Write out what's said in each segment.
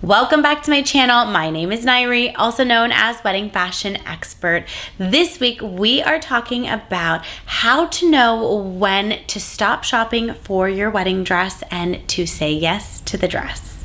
Welcome back to my channel. My name is Nayri, also known as Wedding Fashion Expert. This week, we are talking about how to know when to stop shopping for your wedding dress and to say yes to the dress.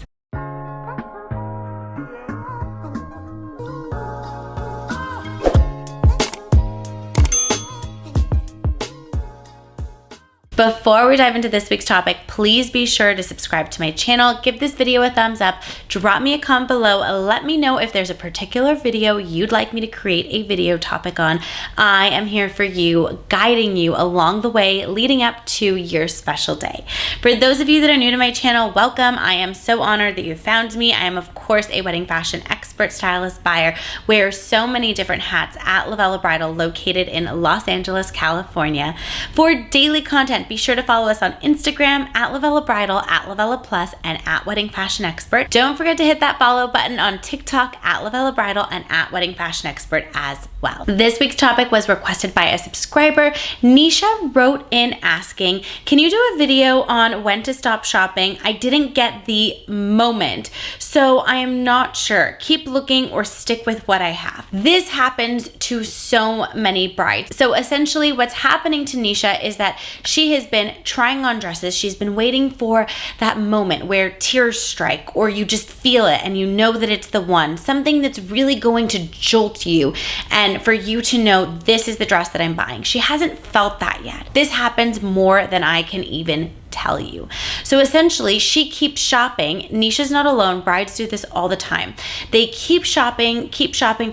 Before we dive into this week's topic, please be sure to subscribe to my channel, give this video a thumbs up, drop me a comment below, let me know if there's a particular video you'd like me to create a video topic on. I am here for you, guiding you along the way leading up to your special day. For those of you that are new to my channel, welcome. I am so honored that you found me. I am, of course, a wedding fashion expert, stylist, buyer, wear so many different hats at Lovella Bridal, located in Los Angeles, California. For daily content, be sure to follow us on Instagram at Lovella Bridal, at Lovella Plus, and at Wedding Fashion Expert. Don't forget to hit that follow button on TikTok at Lovella Bridal and at Wedding Fashion Expert as well. This week's topic was requested by a subscriber. Nisha wrote in asking, can you do a video on when to stop shopping? I didn't get the moment, so I am not sure. Keep looking or stick with what I have. This happens to so many brides. So essentially what's happening to Nisha is that she has been trying on dresses. She's been waiting for that moment where tears strike, or you just feel it and you know that it's the one, something that's really going to jolt you and for you to know this is the dress that I'm buying. She hasn't felt that yet. This happens more than I can even tell you. So essentially, she keeps shopping. Nisha's not alone. Brides do this all the time. They keep shopping,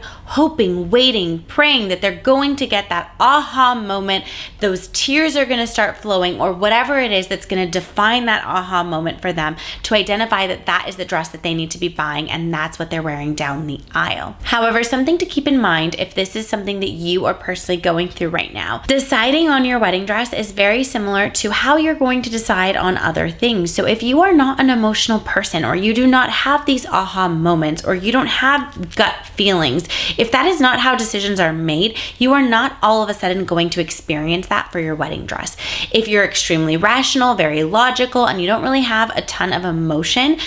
hoping, waiting, praying that they're going to get that aha moment. Those tears are going to start flowing, or whatever it is that's going to define that aha moment for them to identify that that is the dress that they need to be buying, and that's what they're wearing down the aisle. However, something to keep in mind if this is something that you are personally going through right now, deciding on your wedding dress is very similar to how you're going to decide on other things. So if you are not an emotional person, or you do not have these aha moments, or you don't have gut feelings, if that is not how decisions are made, you are not all of a sudden going to experience that for your wedding dress. If you're extremely rational, very logical, and you don't really have a ton of emotion,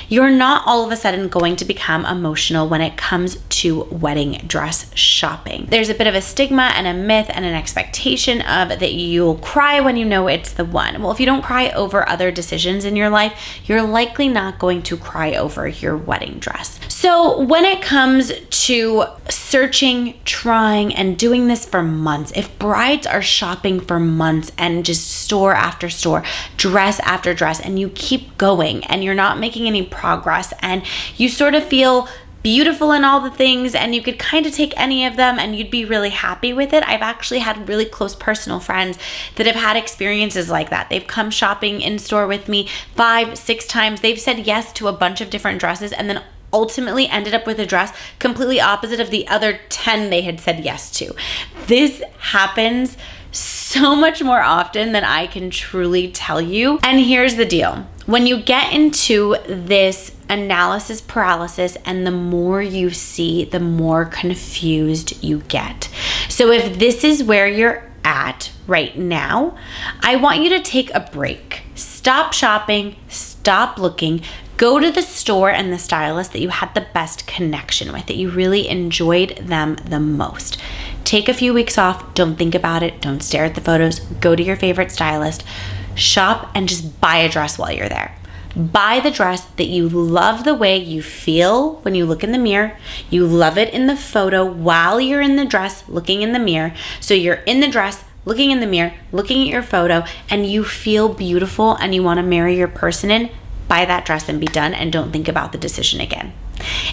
you're not all of a sudden going to become emotional when it comes to wedding dress shopping. There's a bit of a stigma and a myth and an expectation of that you'll cry when you know it's the one. Well, if you don't cry over other decisions in your life, you're likely not going to cry over your wedding dress. So when it comes to searching, trying, and doing this for months, if brides are shopping for months and just store after store, dress after dress, and you keep going and you're not making any progress, and you sort of feel beautiful in all the things and you could kind of take any of them and you'd be really happy with it. I've actually had really close personal friends that have had experiences like that. They've come shopping in store with me 5-6 times. They've said yes to a bunch of different dresses and then ultimately ended up with a dress completely opposite of the other 10 they had said yes to. This happens so much more often than I can truly tell you. And here's the deal. When you get into this analysis paralysis and the more you see, the more confused you get. So if this is where you're at right now, I want you to take a break. Stop shopping, stop looking, go to the store and the stylist that you had the best connection with, that you really enjoyed them the most. Take a few weeks off, don't think about it, don't stare at the photos, go to your favorite stylist, shop, and just buy a dress while you're there. Buy the dress that you love the way you feel when you look in the mirror. You love it in the photo while you're in the dress looking in the mirror. So you're in the dress, looking in the mirror, looking at your photo, and you feel beautiful and you want to marry your person in. Buy that dress and be done, and don't think about the decision again.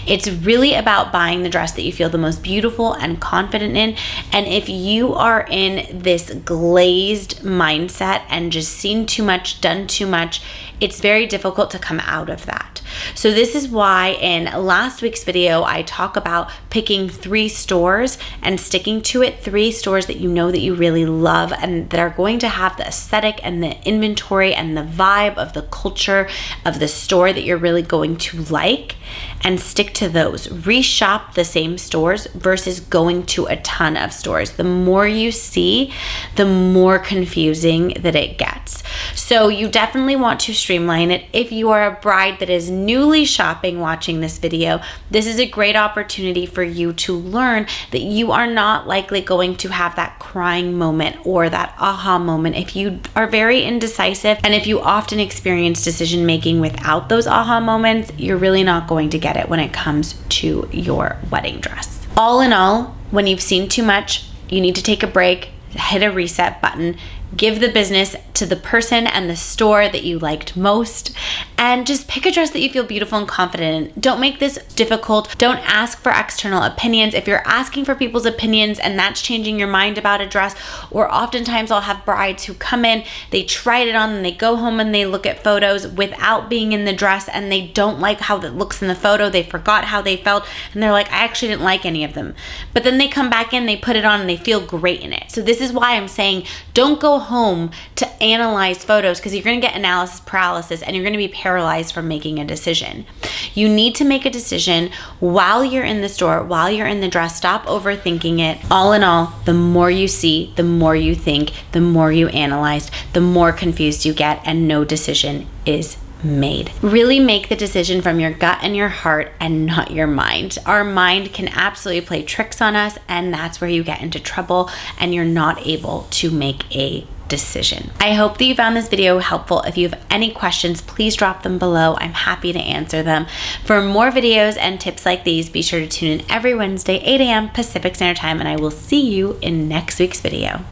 It's really about buying the dress that you feel the most beautiful and confident in. And if you are in this glazed mindset and just seen too much, done too much, it's very difficult to come out of that. So this is why in last week's video, I talk about picking 3 stores and sticking to it, 3 stores that you know that you really love and that are going to have the aesthetic and the inventory and the vibe of the culture of the store that you're really going to like, and stick to those. Reshop the same stores versus going to a ton of stores. The more you see, the more confusing that it gets. So you definitely want to streamline it. If you are a bride that is newly shopping watching this video, this is a great opportunity for you to learn that you are not likely going to have that crying moment or that aha moment if you are very indecisive, and if you often experience decision making without those aha moments, you're really not going to get it when it comes to your wedding dress. All in all, when you've seen too much, you need to take a break, hit a reset button, give the business to the person and the store that you liked most, and just pick a dress that you feel beautiful and confident in. Don't make this difficult. Don't ask for external opinions. If you're asking for people's opinions and that's changing your mind about a dress, or oftentimes I'll have brides who come in, they tried it on and they go home and they look at photos without being in the dress and they don't like how it looks in the photo. They forgot how they felt and they're like, I actually didn't like any of them. But then they come back in, they put it on and they feel great in it. So this is why I'm saying don't go home to analyze photos, because you're going to get analysis paralysis and you're going to be paralyzed from making a decision. You need to make a decision while you're in the store, while you're in the dress. Stop overthinking it. All in all, the more you see, the more you think, the more you analyze, the more confused you get, and no decision is made. Really make the decision from your gut and your heart and not your mind. Our mind can absolutely play tricks on us, and that's where you get into trouble and you're not able to make a decision. I hope that you found this video helpful. If you have any questions, please drop them below. I'm happy to answer them. For more videos and tips like these, be sure to tune in every Wednesday, 8 a.m. Pacific Standard Time, and I will see you in next week's video.